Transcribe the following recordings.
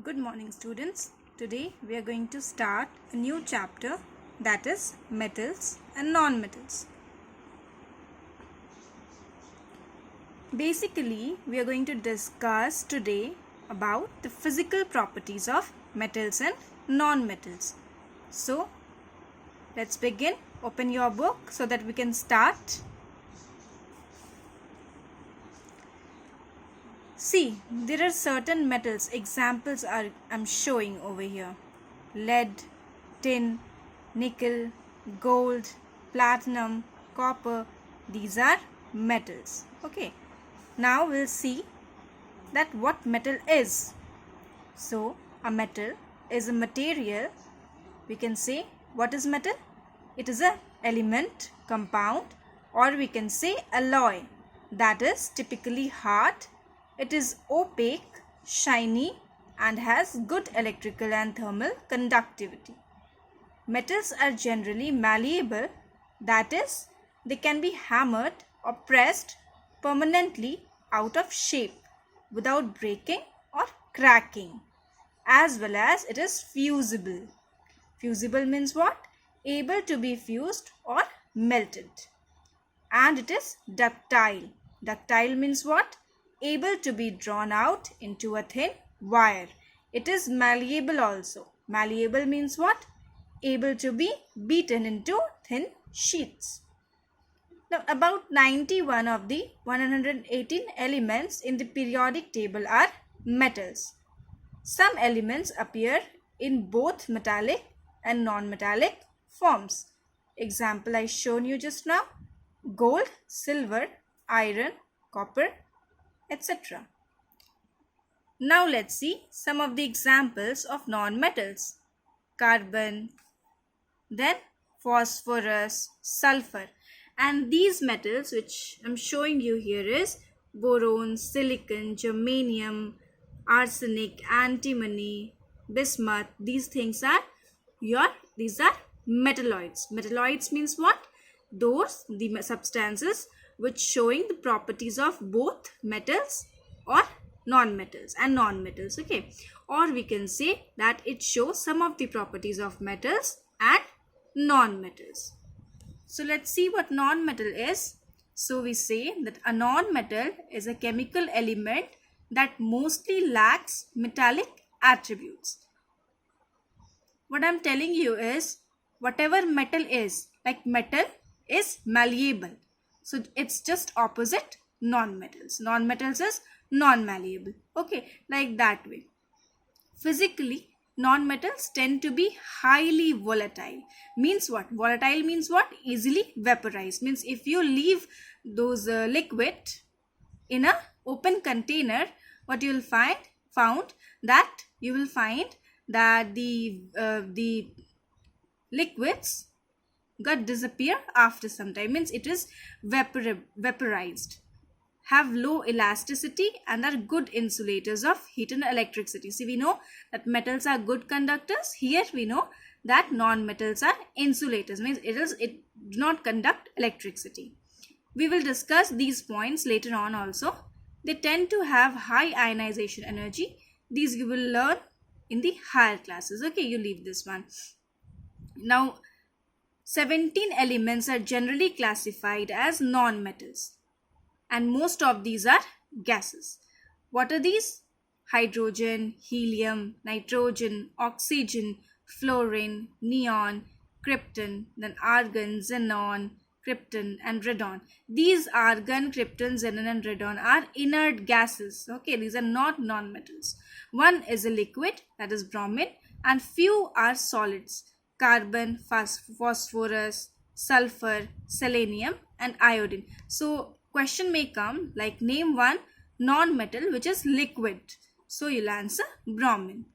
Good morning, students. Today we are going to start a new chapter, that is metals and non-metals. Basically, we are going to discuss today about the physical properties of metals and non-metals. So, let's begin. Open your book so that we can start. See, there are certain metals, examples I'm showing over here. Lead, tin, nickel, gold, platinum, copper, these are metals. Okay, now we'll see that what metal is. So, a metal is a material. We can say, what is metal? It is an element, compound, or we can say alloy that is typically hard. It is opaque, shiny, and has good electrical and thermal conductivity. Metals are generally malleable, that is, they can be hammered or pressed permanently out of shape without breaking or cracking, as well as it is fusible. Fusible means what? Able to be fused or melted. And it is ductile. Ductile means what? Able to be drawn out into a thin wire. It is malleable also. Malleable means what? Able to be beaten into thin sheets. Now, about 91 of the 118 elements in the periodic table are metals. Some elements appear in both metallic and non-metallic forms. Example I shown you just now: gold, silver, iron, copper, etc. Now let's see some of the examples of non-metals. Carbon, then phosphorus, sulfur. And these metals which I'm showing you here is boron, silicon, germanium, arsenic, antimony, bismuth. These are metalloids. Metalloids means what? The substances which showing the properties of both metals or non-metals and non-metals. Okay, or we can say that it shows some of the properties of metals and non-metals. So let's see what non-metal is. So we say that a non-metal is a chemical element that mostly lacks metallic attributes. What I'm telling you is, whatever metal is, like metal is malleable. So it's just opposite non-metals. Non-metals is non-malleable. Okay, like that way. Physically, non-metals tend to be highly volatile. Means what? Volatile means what? Easily vaporized. Means if you leave those liquid in a open container, what you will find that the liquids got disappear after some time. Means it is vaporized, have low elasticity, and are good insulators of heat and electricity. See, we know that metals are good conductors. Here we know that non-metals are insulators. Means it do not conduct electricity. We will discuss these points later on also. They tend to have high ionization energy. These you will learn in the higher classes. Okay, you leave this one. Now, 17 elements are generally classified as non-metals, and most of these are gases. What are these? Hydrogen, helium, nitrogen, oxygen, fluorine, neon, krypton, then argon, xenon, krypton, and radon. These argon, krypton, xenon, and radon are inert gases. Okay, these are not non-metals. One is a liquid, that is bromine, and few are solids: carbon, phosphorus, sulfur, selenium, and iodine. So question may come like, name one non-metal which is liquid. So you'll answer bromine.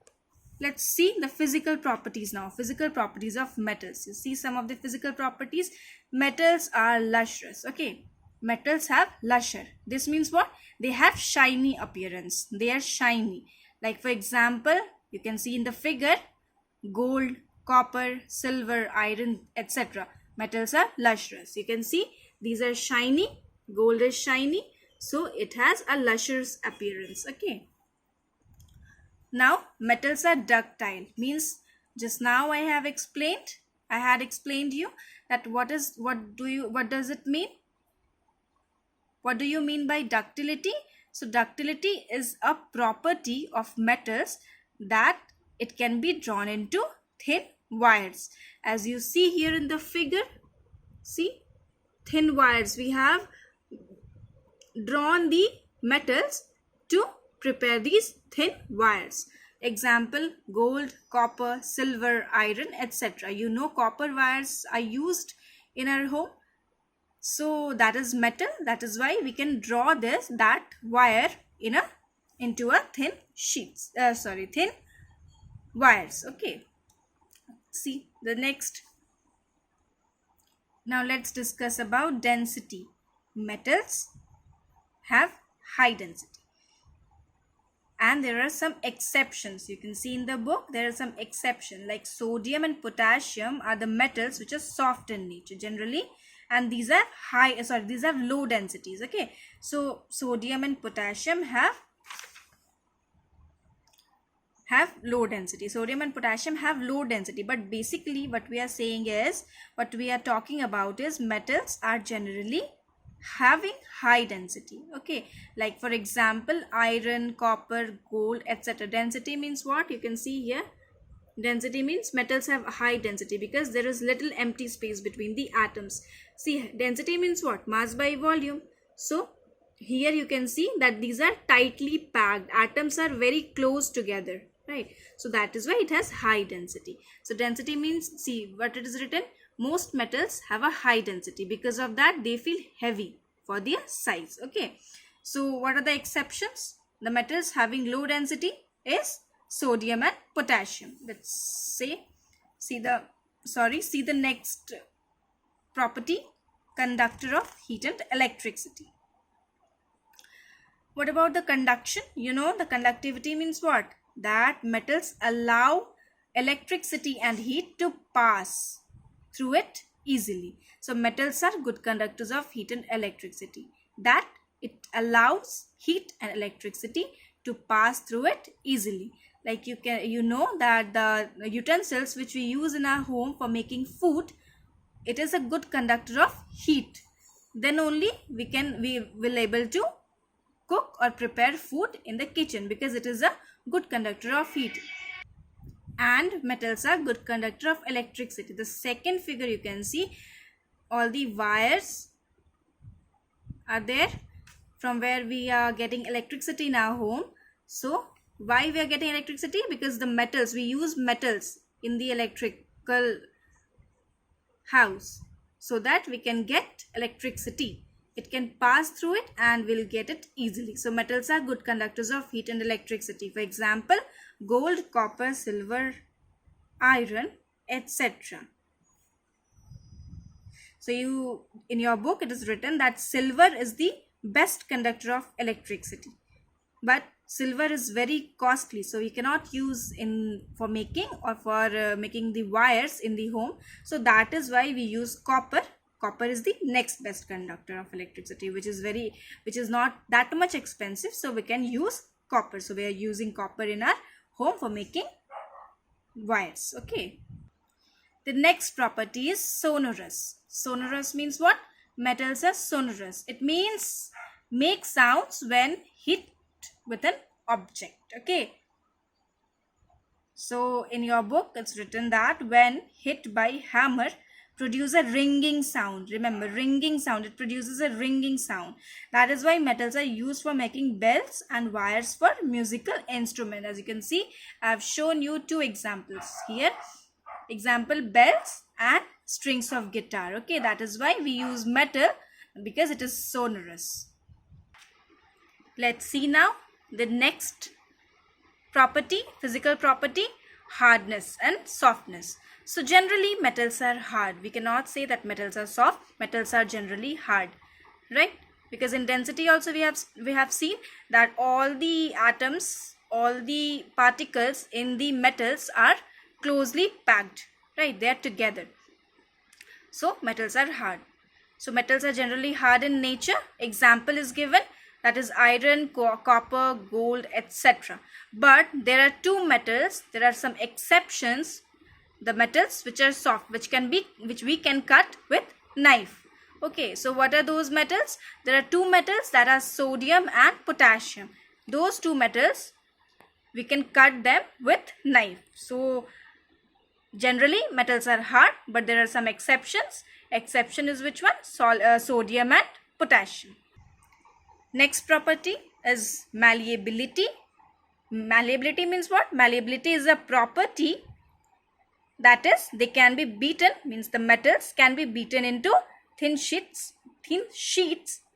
Let's see the physical properties now. Physical properties of metals. You see some of the physical properties. Metals are lustrous. Okay, metals have lustre. This means what? They have shiny appearance. They are shiny. Like for example, you can see in the figure, gold, copper, silver, iron, etc. Metals are lustrous. You can see these are shiny. Gold is shiny, so it has a lustrous appearance. Okay, Now metals are ductile, means just now I had explained you that what does it mean? What do you mean by ductility? So ductility is a property of metals that it can be drawn into thin wires. As you see here in the figure, see, thin wires. We have drawn the metals to prepare these thin wires. Example, gold, copper, silver, iron, etc. You know copper wires are used in our home. So that is metal. That is why we can draw that wire into a thin thin wires. Okay. See the next. Now let's discuss about density. Metals have high density. And there are some exceptions. You can see in the book there are some exceptions, like sodium and potassium are the metals which are soft in nature generally, and these are these have low densities. Okay, so sodium and potassium have low density. Sodium and potassium have low density, but basically what we are talking about is metals are generally having high density. Okay, like for example, iron, copper, gold, etc. Density means what? You can see here, density means metals have high density because there is little empty space between the atoms. See, density means what? Mass by volume. So here you can see that these are tightly packed, atoms are very close together, right? So that is why it has high density. So density means, see what it is written, most metals have a high density. Because of that they feel heavy for their size. Okay, so what are the exceptions? The metals having low density is sodium and potassium. Let's say, see the next property, conductor of heat and electricity. What about the conduction? You know the conductivity means what? That metals allow electricity and heat to pass through it easily. So metals are good conductors of heat and electricity, that it allows heat and electricity to pass through it easily. Like you know that the utensils which we use in our home for making food, it is a good conductor of heat. Then only we will able to cook or prepare food in the kitchen, because it is a good conductor of heat. And metals are good conductor of electricity. The second figure you can see, all the wires are there from where we are getting electricity in our home. So why we are getting electricity? Because the metals, we use metals in the electrical house so that we can get electricity. It can pass through it and we'll get it easily. So metals are good conductors of heat and electricity. For example, gold, copper, silver, iron, etc. So in your book it is written that silver is the best conductor of electricity, but silver is very costly, so we cannot use for making or for making the wires in the home. So that is why we use copper. Copper is the next best conductor of electricity, which is not that much expensive, so we can use copper. So we are using copper in our home for making wires. Okay, the next property is sonorous. Sonorous means what? Metals are sonorous. It means make sounds when hit with an object. Okay, so in your book it's written that when hit by hammer, produce a ringing sound. Remember, ringing sound, it produces a ringing sound. That is why metals are used for making bells and wires for musical instrument. As you can see, I have shown you two examples here. Example, bells and strings of guitar. Okay, that is why we use metal, because it is sonorous. Let's see now the next property, physical property, hardness and softness. So generally metals are hard. We cannot say that metals are soft. Metals are generally hard, right? Because in density also we have seen that all the atoms, all the particles in the metals are closely packed, right? They are together. So metals are hard. So metals are generally hard in nature. Example is given, that is iron, copper, gold, etc. But there are two metals, there are some exceptions, the metals which are soft, which we can cut with knife. Okay, so what are those metals? There are two metals, that are sodium and potassium. Those two metals we can cut them with knife. So generally metals are hard, but there are some exceptions. Exception is which one? Sodium and potassium. Next property is malleability. Malleability means what? Malleability is a property, that is, they can be beaten, means the metals can be beaten into thin sheets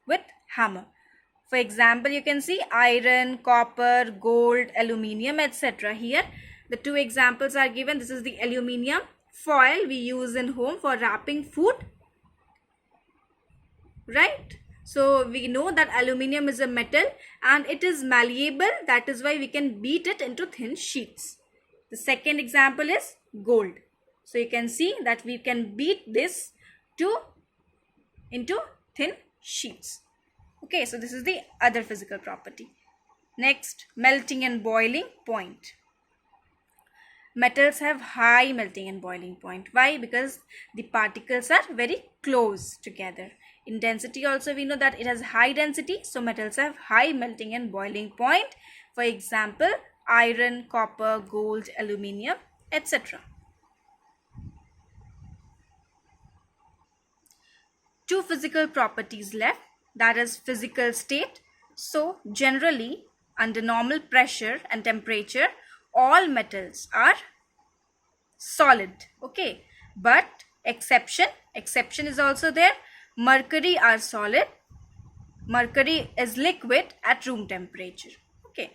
with hammer. For example, you can see iron, copper, gold, aluminium, etc. Here the two examples are given. This is the aluminium foil we use in home for wrapping food, right? So we know that aluminium is a metal and it is malleable, that is why we can beat it into thin sheets. The second example is gold. So you can see that we can beat this into thin sheets. Okay, so this is the other physical property. Next, melting and boiling point. Metals have high melting and boiling point. Why? Because the particles are very close together. In density also we know that it has high density, so metals have high melting and boiling point. For example, iron, copper, gold, aluminium, etc. Two physical properties left, that is physical state. So generally under normal pressure and temperature all metals are solid. Okay, but exception is also there. Mercury are solid, mercury is liquid at room temperature. Okay,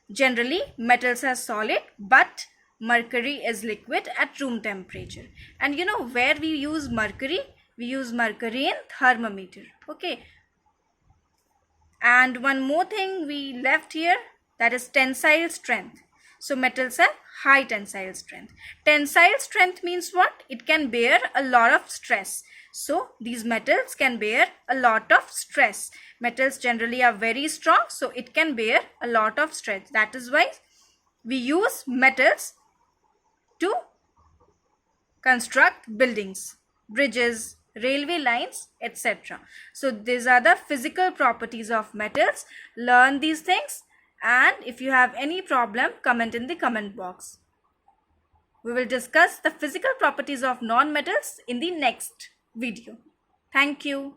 generally metals are solid, but mercury is liquid at room temperature. And you know where we use mercury? We use mercury in thermometer. Okay, and one more thing we left here, that is tensile strength. So metals have high tensile strength. Tensile strength means what? It can bear a lot of stress. So these metals can bear a lot of stress. Metals generally are very strong, so it can bear a lot of stress. That is why we use metals to construct buildings, bridges, railway lines, etc. So these are the physical properties of metals. Learn these things, and if you have any problem, comment in the comment box. We will discuss the physical properties of non-metals in the next video. Thank you.